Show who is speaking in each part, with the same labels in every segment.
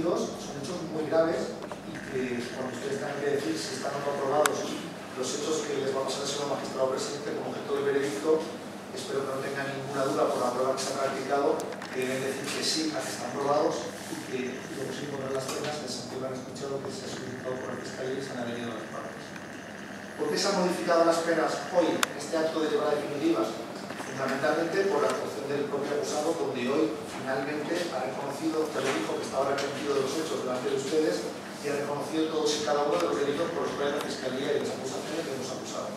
Speaker 1: reconocidos, son hechos muy graves y que cuando ustedes tengan que decir si están o no aprobados los hechos que les va a pasar al señor magistrado presidente como objeto de veredicto, espero que no tengan ninguna duda por la prueba que se ha practicado, que deben decir que sí, a que están probados y que luego sin poner las penas en el sentido que han escuchado que se ha solicitado por el fiscal y se han adherido las partes. ¿Por qué se han modificado las penas hoy en este acto de llevar definitivas? Fundamentalmente por la actuación del propio acusado, donde hoy finalmente ha reconocido, que le dijo que estaba arrepentido de los hechos delante de ustedes y ha reconocido todos y cada uno de los delitos por los cuales la Fiscalía y las acusaciones que hemos acusado.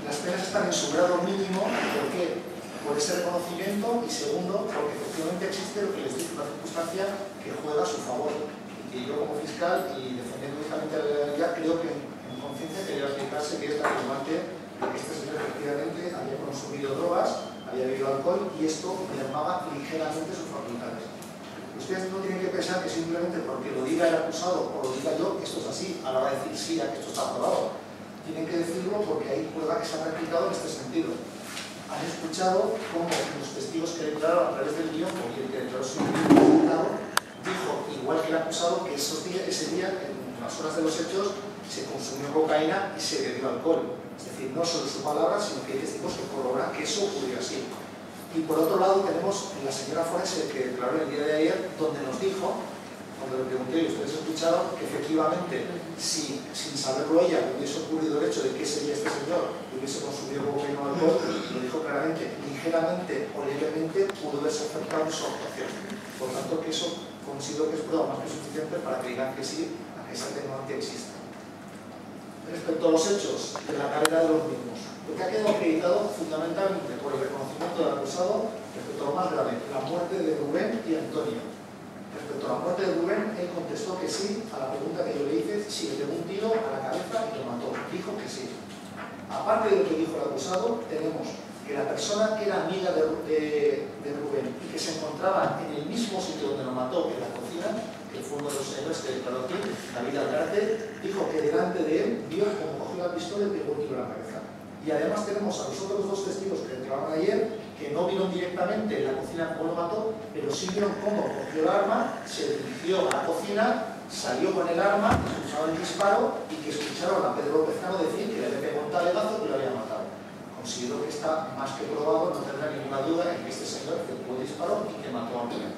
Speaker 1: Las penas están en su grado mínimo, ¿por qué? Por ese reconocimiento y segundo, porque efectivamente existe lo que les dice una circunstancia que juega a su favor y que yo como fiscal y defendiendo únicamente la legalidad creo que en conciencia quería explicarse que es la atenuante de que este señor efectivamente había consumido drogas, había bebido alcohol y esto mermaba ligeramente sus facultades. Ustedes no tienen que pensar que simplemente porque lo diga el acusado o lo diga yo, esto es así, a la hora de decir sí, a que esto está aprobado. Tienen que decirlo porque hay prueba que se ha practicado en este sentido. Han escuchado cómo los testigos que declararon a través del guión, o quien declaró su imputado, dijo, igual que el acusado, que ese día, en las horas de los hechos, se consumió cocaína y se bebió alcohol. Es decir, no solo su palabra, sino que hay testigos que corroboran que eso ocurrió así. Y por otro lado tenemos la señora forense que declaró el día de ayer, donde nos dijo, cuando le pregunté y ustedes escucharon, que efectivamente, si sin saberlo ella hubiese ocurrido el hecho de que ese día este señor hubiese consumido cocaína o alcohol, lo dijo claramente, ligeramente o levemente pudo haberse afectado en su actuación. Por tanto, que eso considero que es prueba más que suficiente para que digan que sí, a que esa atenuante existe. Respecto a los hechos de la carrera de los mismos, lo que ha quedado acreditado fundamentalmente por el reconocimiento del acusado respecto a lo más grave, la muerte de Rubén y Antonio. Respecto a la muerte de Rubén, él contestó que sí a la pregunta que yo le hice, si le pegó un tiro a la cabeza y lo mató. Dijo que sí. Aparte de lo que dijo el acusado, tenemos que la persona que era amiga de Rubén y que se encontraba en el mismo sitio donde lo mató, en la cocina, que fue uno de los señores que declaró aquí, David Alcarte, dijo que delante de él vio como cogió la pistola y pegó un tiro a la cabeza. Y además tenemos a los otros dos testigos que declararon ayer, que no vieron directamente en la cocina cómo lo mató, pero sí vieron cómo cogió el arma, se dirigió a la cocina, salió con el arma, escucharon el disparo y que escucharon a Pedro López Cano decir que le había pegado un talegazo y que lo había matado. Considero que está más que probado, no tendrá ninguna duda en que este señor efectuó el disparo y que mató a Antonio.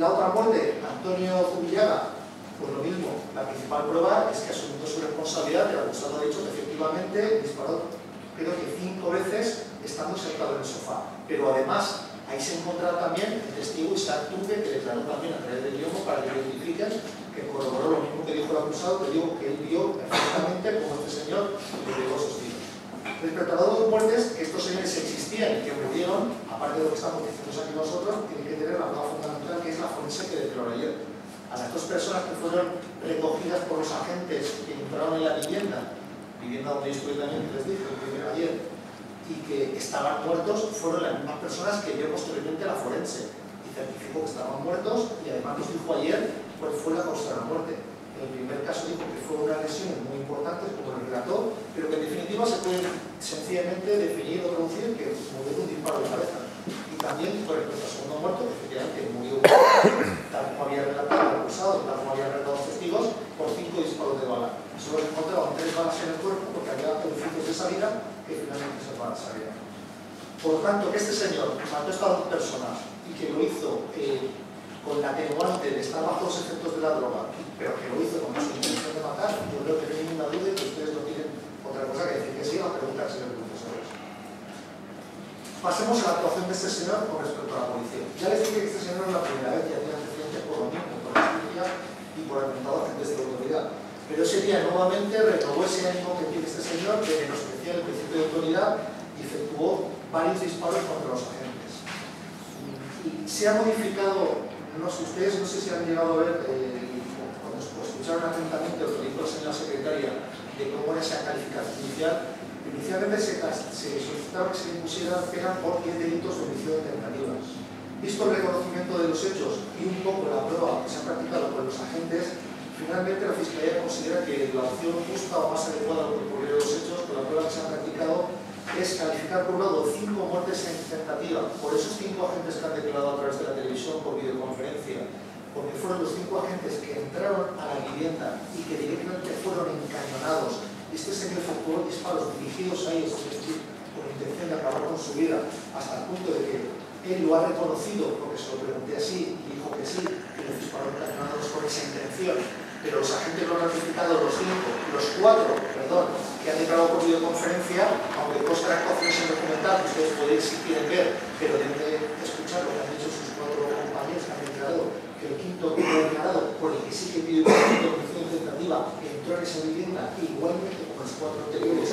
Speaker 1: La otra muerte, Antonio Zubillaga, pues lo mismo, la principal prueba es que asumiendo su responsabilidad, el acusado ha dicho que efectivamente disparó, creo que 5 veces estando sentado en el sofá. Pero además, ahí se encontrará también el testigo Isaac Tuque, que declaró también a través del guión para que lo identifiquen, que corroboró lo mismo que dijo el acusado, que dijo que él vio perfectamente cómo este señor le pegó esos tiros. Respecto a las dos muertes, que estos señores existían y que murieron, aparte de lo que estamos diciendo aquí nosotros, tienen que tener la prueba fundamental, que es la forense que declaró ayer. A las dos personas que fueron recogidas por los agentes que entraron en la vivienda donde yo estuve también, que les dije, el primero ayer, y que estaban muertos, fueron las mismas personas que vio posteriormente a la forense y certificó que estaban muertos y además nos dijo ayer cuál fue la causa de la muerte. En el primer caso dijo que fueron unas lesiones muy importantes, como lo relató, pero que en definitiva se puede sencillamente definir o traducir que murió de un disparo de cabeza. Y también, por respecto al segundo muerto, que efectivamente murió, tal como había relatado el acusado, tal como habían relatado los testigos, por 5 disparos de bala. Solo encontraban 3 balas en el cuerpo porque había orificios de salida que finalmente se van a salir. Por tanto, que este señor mató a estas dos personas y que lo hizo con la atenuante de estar bajo los efectos de la droga, pero que lo hizo con su intención de matar, yo creo que no hay ninguna duda y que ustedes no tienen otra cosa que decir que sí a la pregunta que se le preguntó sobre eso. Pasemos a la actuación de este señor con respecto a la policía. Ya les dije que este señor es la primera vez que había antecedentes por lo mismo, por la justicia y por atentado a agentes de la autoridad. Pero ese día nuevamente renovó ese ánimo que tiene este señor de menospreciar el principio de autoridad y efectuó varios disparos contra los agentes. Y se ha modificado, ustedes no sé si han llegado a ver, cuando escucharon atentamente lo que dijo la señora secretaria de cómo era esa calificación inicial. Inicialmente se solicitaba que se le pusiera pena por 10 delitos de homicidio de tentativas. Visto el reconocimiento de los hechos y un poco la prueba que se ha practicado por los agentes, finalmente la Fiscalía considera que la opción justa o más adecuada a lo que ocurrió los hechos, con la prueba que se ha practicado, es calificar por un lado 5 muertes en tentativa por esos 5 agentes que han declarado a través de la televisión por videoconferencia fueron los 5 agentes que entraron a la vivienda y que directamente fueron encañonados. Este señor efectuó disparos dirigidos a ellos, es decir, con la intención de acabar con su vida, hasta el punto de que él lo ha reconocido, porque se lo pregunté así, y dijo que sí, que los disparos encañonados con esa intención. Pero los agentes lo han ratificado, los 4, que han declarado por videoconferencia, aunque consta actuaciones en documental, que ustedes podéis si quieren ver, pero deben de escuchar lo que han dicho sus 4 compañeros que han declarado, que el 5º que ha declarado, por el que sí que pide una condición tentativa, entró en esa vivienda, igualmente como los 4 anteriores,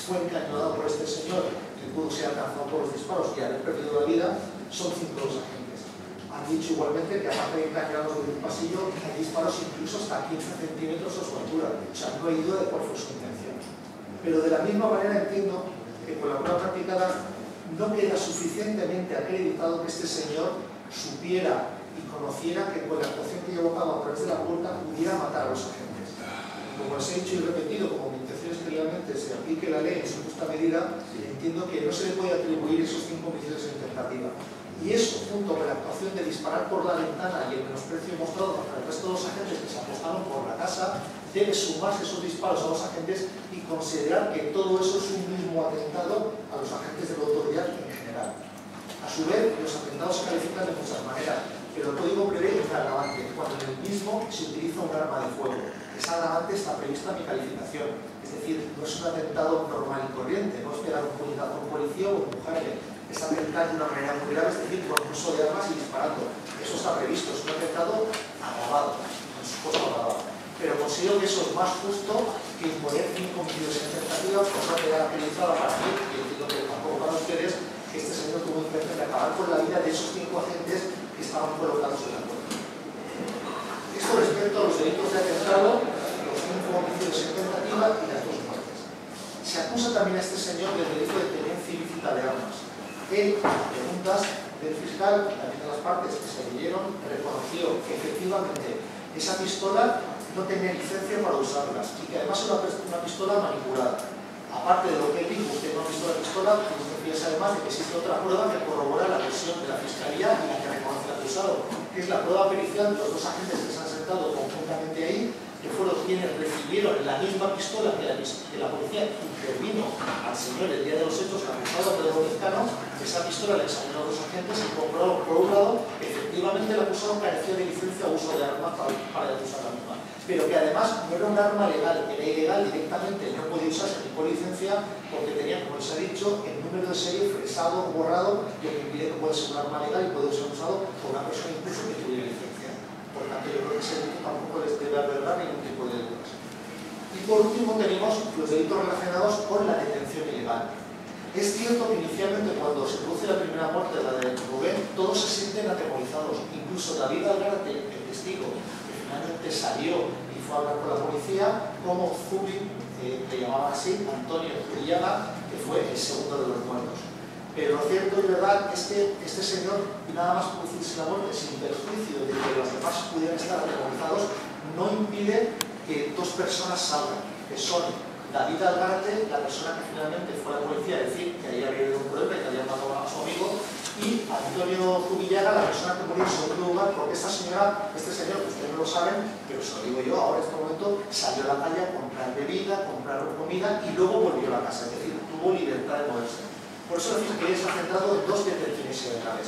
Speaker 1: fue encañonado por este señor, que pudo ser alcanzado por los disparos y haber perdido la vida, son 5 los agentes. Han dicho igualmente que aparte de encañonados desde un pasillo, hay disparos incluso hasta 15 centímetros a su altura. O sea, no hay duda de cuál fue su intención. Pero de la misma manera entiendo que con la prueba practicada no queda suficientemente acreditado que este señor supiera y conociera que con la actuación que llevó a cabo a través de la puerta pudiera matar a los agentes. Como les he dicho y repetido, como mi intención es que realmente se aplique la ley en su justa medida, entiendo que no se le puede atribuir esos 5 homicidios en tentativa. Y eso, junto con la actuación de disparar por la ventana y el menosprecio mostrado contra el resto de los agentes que se apostaron por la casa, debe sumarse esos disparos a los agentes y considerar que todo eso es un mismo atentado a los agentes de la autoridad en general. A su vez, los atentados se califican de muchas maneras, pero el código prevé un agravante, cuando en el mismo se utiliza un arma de fuego. Esa agravante está prevista en mi calificación, es decir, no es un atentado normal y corriente, no es pegar un puñetazo a un policía o empujarle. Es atentar de una manera muy grave, es decir, con uso de armas y disparando. Eso está previsto, es un atentado agravado, por supuesto agravado. Pero considero que eso es más justo que imponer 5 homicidios en tentativa, cosa que queda acreditada para mí, y entiendo que tampoco para ustedes, que este señor tuvo intención de acabar con la vida de esos 5 agentes que estaban colocados en la puerta. Esto respecto a los delitos de atentado, los 5 homicidios en tentativa y las 2 muertes. Se acusa también a este señor del delito de tenencia ilícita de armas. Él, a preguntas del fiscal, también de las partes que se leyeron, reconoció que efectivamente esa pistola no tenía licencia para usarla y que además era una pistola manipulada. Aparte de lo que él dijo, usted no ha visto la pistola, usted piensa además de que existe otra prueba que corrobora la versión de la fiscalía y la que reconoce el acusado, que es la prueba pericial de los 2 agentes que se han sentado conjuntamente ahí, que fueron quienes recibieron la misma pistola que la policía intervino al señor el día de los hechos, el acusado Pedro Vizcano. Esa pistola la examinaron los agentes y comprobaron, por un lado, que efectivamente el acusado carecía de licencia o uso de armas para usar la misma, pero que además no era un arma legal, era ilegal directamente, no podía usarse ni por licencia porque tenía, como les he dicho, el número de serie fresado, borrado, lo que impide que pueda ser un arma legal y puede ser usado por una persona incluso que tuviera licencia. Por tanto, yo creo que ese delito tampoco les debe albergar ningún tipo de dudas. Y por último tenemos los delitos relacionados con la detención ilegal. Es cierto que inicialmente cuando se produce la primera muerte, la de Rubén, todos se sienten atemorizados. Incluso David Algarte, el testigo, que finalmente salió y fue a hablar con la policía, como Zubi, que llamaban así, Antonio Zubillaga, que fue el segundo de los muertos. Pero lo cierto y verdad es que este señor, nada más producirse la muerte, sin perjuicio de que los demás pudieran estar atemorizados, no impide que 2 personas salgan, que son David Algarte, la persona que finalmente fue a la policía a decir que ahí había habido un problema y que había matado a su amigo, y Antonio Zubillaga, la persona que murió en segundo lugar, porque este señor, que ustedes no lo saben, pero se lo digo yo ahora en este momento, salió a la calle a comprar bebida, comprar comida y luego volvió a la casa, es decir, tuvo libertad de moverse. Por eso decir que se ha centrado en 2 detenciones ilegales.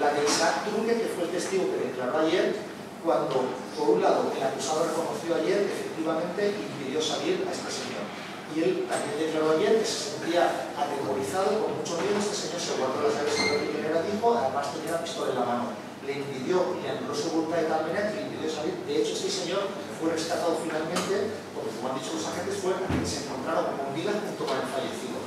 Speaker 1: La de Isaac Truque, que fue el testigo que declaró ayer, cuando, por un lado, el acusado reconoció ayer que efectivamente impidió salir a este señor. Y él también declaró ayer que se sentía atemorizado, con mucho miedo. Este señor se guardó las llaves en el primera dijo, además tenía la pistola en la mano. Le impidió y le anuló su voluntad de tal manera que le impidió salir. De hecho, este señor fue rescatado finalmente, porque como han dicho los agentes, fue a quien se encontraron con vida junto con el fallecido.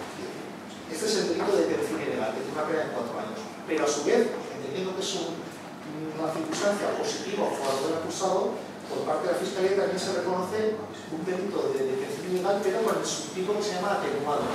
Speaker 1: Este es el delito de detención ilegal, que tiene una pena de 4 años. Pero a su vez, entendiendo que es una circunstancia positiva o favor del acusado, por parte de la Fiscalía también se reconoce un delito de detención ilegal, pero con el subtipo que se llama atenuado.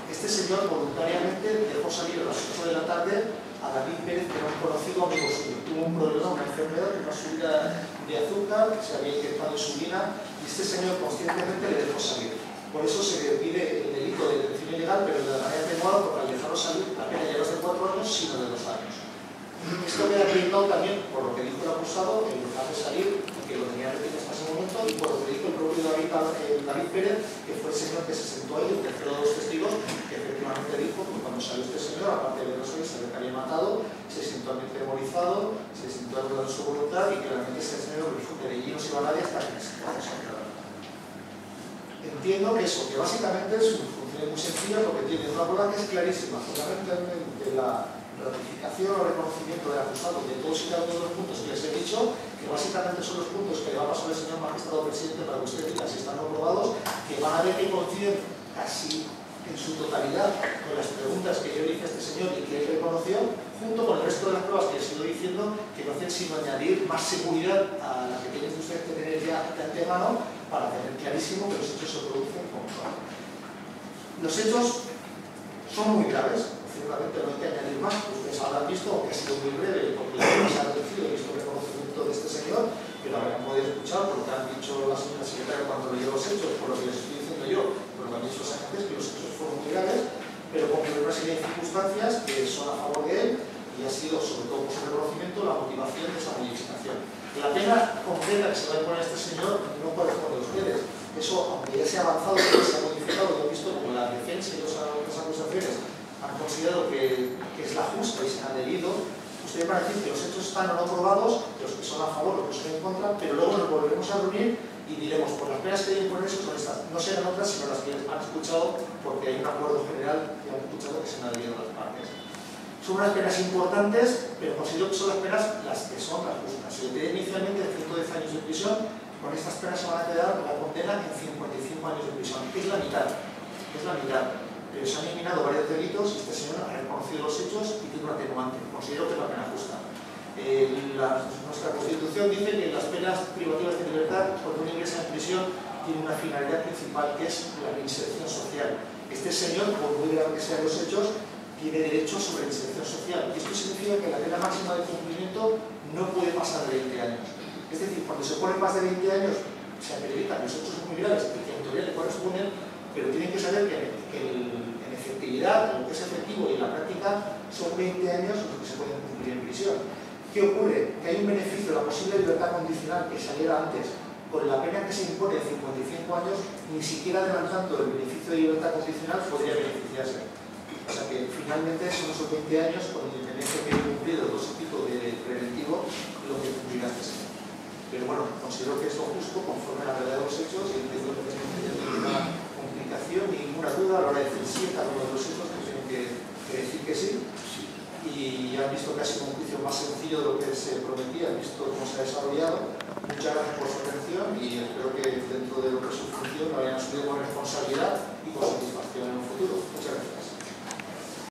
Speaker 1: Este señor voluntariamente dejó salir a las 8 de la tarde a David Pérez, que era un conocido amigo suyo. Tuvo un problema, una enfermedad, una subida de azúcar, se había inyectado insulina, y este señor conscientemente le dejó salir. Por eso se le pide el delito de detención ilegal, pero de manera atenuada, porque al dejarlo salir la pena ya no es de 4 años, sino de 2 años. Esto queda acreditado también por lo que dijo el acusado, el dejarle salir momento, y por lo que dijo el propio David Pérez, que fue el señor que se sentó ahí, el tercero de los testigos, que efectivamente dijo que cuando salió este señor, aparte de los que se había matado, se sintió atemorizado, se sintió dudando de su voluntad y que realmente ese señor dijo que de allí no se iba a nadie hasta que se quedara. Entiendo que eso, que básicamente su función es muy sencilla porque tiene una prueba que es clarísima, fundamentalmente la ratificación o reconocimiento del acusado de todos y cada uno de los puntos que les he dicho, que básicamente son los puntos que le va a pasar el señor magistrado presidente para que usted diga si están aprobados, que van a ver que coinciden casi en su totalidad con las preguntas que yo le hice a este señor y que él reconoció, junto con el resto de las pruebas que les he ido diciendo, que no hacen sino añadir más seguridad a la que tienen ustedes que tener ya de antemano para tener clarísimo que los hechos se producen como son. Los hechos son muy graves, ciertamente no hay que añadir más, ustedes habrán visto, aunque ha sido muy breve, porque ya se ha reducido, he visto el reconocimiento de este señor, pero habrán podido escuchar por lo que han dicho la señora secretaria cuando leyó los hechos, por lo que les estoy diciendo yo, por lo que han dicho los agentes, que los hechos fueron muy graves, pero con una serie de circunstancias que son a favor de él y ha sido, sobre todo por su reconocimiento, la motivación de esa modificación. La pena concreta que se va a imponer a este señor no corresponde a ustedes. Eso, aunque ya se ha avanzado, que se ha modificado, yo he visto como la defensa y las acusaciones han considerado que es la justa y se han adherido, ustedes van a decir que los hechos están o no probados, que los que son a favor o los que son en contra, pero luego nos volveremos a reunir y diremos, por las penas que deben poner eso son estas, no serán otras sino las que han escuchado, porque hay un acuerdo general que han escuchado que se han adherido las partes. Son unas penas importantes, pero considero que son las penas las que son las justas. Se le pide inicialmente 110 años de prisión, con estas penas se van a quedar la condena en 55 años de prisión, que es la mitad. Es la mitad. Pero se han eliminado varios delitos y este señor ha reconocido los hechos y tiene un atenuante. Considero que es la pena justa. Nuestra Constitución dice que las penas privativas de libertad, cuando uno ingresa en prisión, tiene una finalidad principal que es la reinserción social. Este señor, por muy grave que sean los hechos, tiene derecho sobre la inserción social. Y esto significa que la pena máxima de cumplimiento no puede pasar de 20 años. Es decir, cuando se ponen más de 20 años, se acreditan los hechos muy graves y que en teoría le corresponden, pero tienen que saber que en efectividad, en lo que es efectivo y en la práctica, son 20 años los que se pueden cumplir en prisión. ¿Qué ocurre? Que hay un beneficio, la posible libertad condicional que saliera antes, con la pena que se impone de 55 años, ni siquiera adelantando el beneficio de libertad condicional podría beneficiarse. O sea que finalmente son esos 20 años, con independencia que haya cumplido todo ese tipo de preventivo, lo que cumplirá este señor. Pero bueno, considero que es lo justo conforme a la realidad de los hechos y entiendo que no tiene ninguna complicación ni ninguna duda a la hora de decir sí a cada uno de los hechos, que tienen que decir que sí. Y han visto que ha sido un juicio más sencillo de lo que se prometía, han visto cómo se ha desarrollado. Muchas gracias por su atención y espero que dentro de lo que es su función lo hayan asumido con responsabilidad y con su